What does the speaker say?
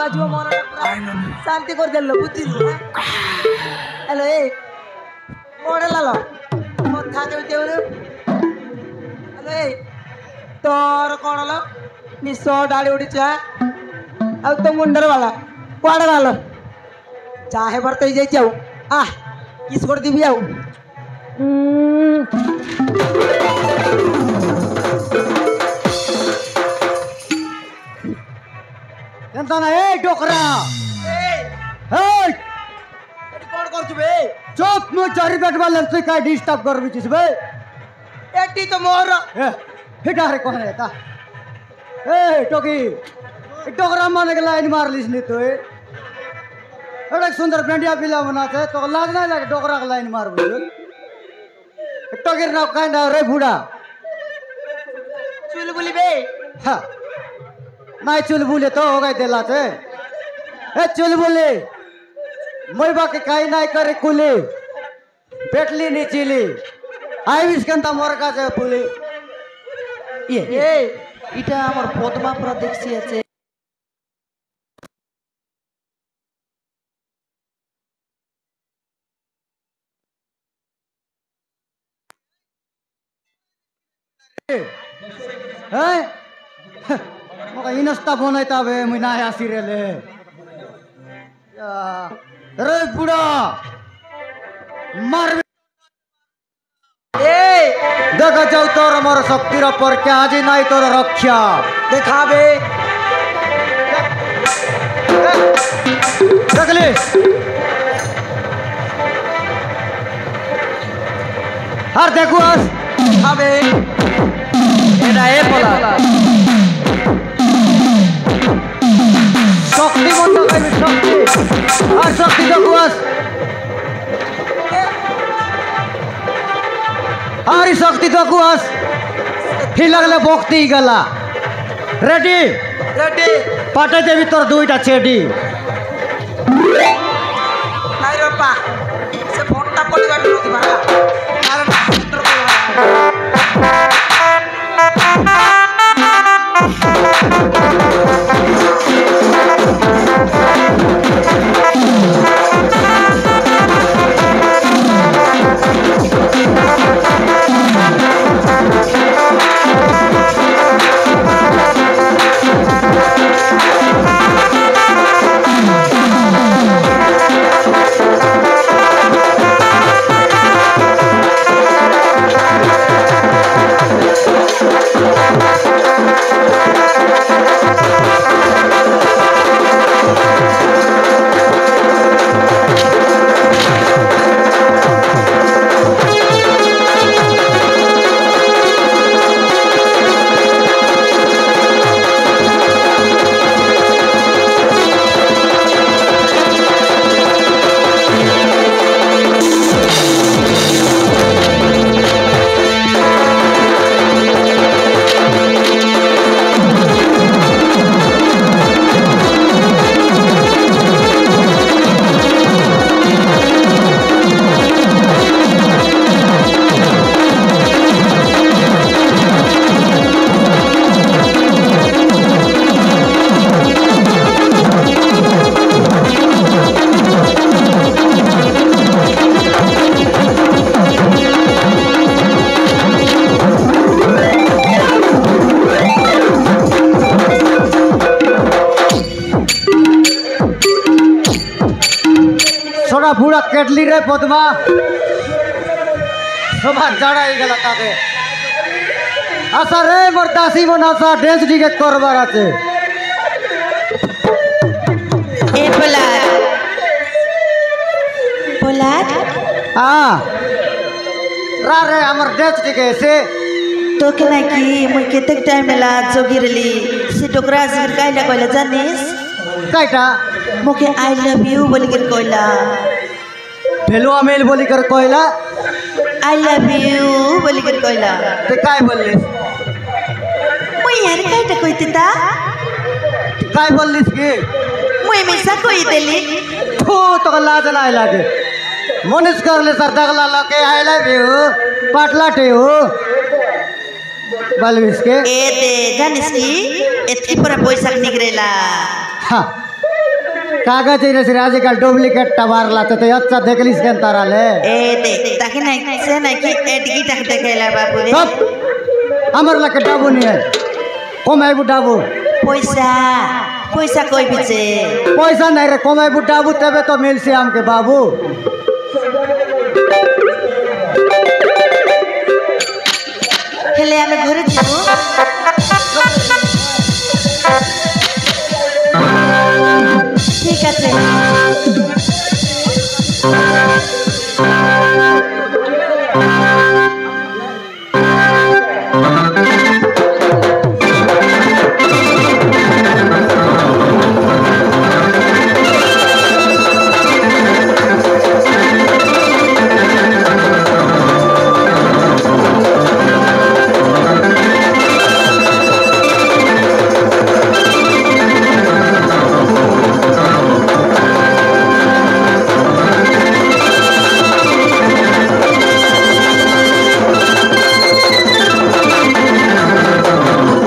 आज मन शांति कर देल बुझी हेलो ए कौन लाल कथा केमती हेलो ए तोर कौन लो निश डाड़ी उड़ी आ तो मुंडर वाला कौन लाल चाहे बरत जाऊ आ किस कर दिबी आउ केनता ना ए डोकरा ए कौन कर बे चुप मु चारि पेट वाले से का डिस्टर्ब कर बिचिस बे एटी तो मोर ए हिटा रे कोन रे ता ए टोकी ए डोकरा माने के लाइन मार लिस नि तो ए एड़ा सुंदर पेंडिया पिला बनाते तो लाज ना लगे डोकरा के लाइन मार बे टोकी ना कांडा रे बुढ़ा चुलबुली बे हां नहीं चुलबुले तो हो गए दिलाते ए चुलबुले मैं बाकी काई नहीं करे कुली पेटली नहीं चिली आई विस्कंता मोर का से पुली ये इटा আমার পদ্মা পুরা দেখছি আছে हैं मका इनस्ता बनाइता बे मुई ना आसी रेले रे बुढ़ा मार ए देखा जाऊ तोर मोर शक्तिर पर क्या आज नहीं तोर रक्षा देखाबे देखले हर देखो आज देखाबे एडा ए पोला शक्ति मत कइबे शक्ति और शक्ति देखो आज आरी शक्ति देखो आज ही लगले भक्ति गला रेडी रेडी पाटे देवी तोर दुईटा चेडी নাই রপা সে ফোনটা পড়ে যাবে নদী ভাড়া কারণ সুন্দর बुढ़ा केटली रे पद्मा सभा जड़ाई गला ताके आशा रे मोर दासी बनासा डेंस डी के करबार আছে ए पोलाद पोलाद रा रे हमर डेंस डी के से तो के नाकी मुई केतेक टाइम ला जोगिरली से डोकरा जिर काइला कइला जानिस काइटा मोके आई लव यू बोली कर कइला भेलुआ मेल बोली कर कइला आई लव यू बोली कर कइला ते काय बोलले मुई यार काइटा कइते ता काय बोललिस की मुई मिसा कइ देली थू तो लाज नाही लागे मनुष्य करले सर दगला लके आई लव यू पाटलाटे हो बलविस के ए दे जानिस की एतकी पर पैसा निकरेला हां कागज रे आजकल डुप्लीकेट टबारला तो अच्छा देखलिस केन ताराले ए दे ताकि नहीं से नहीं कि एटकी तक देखेला बाबू रे सब हमर लके डाबू नहीं है कमाई बुडाबू पैसा पैसा कोई पीछे पैसा नहीं रे कमाई बुडाबू तबे तो मिलसी हमके बाबू हेले हमें घरे जीवो ठीक আছে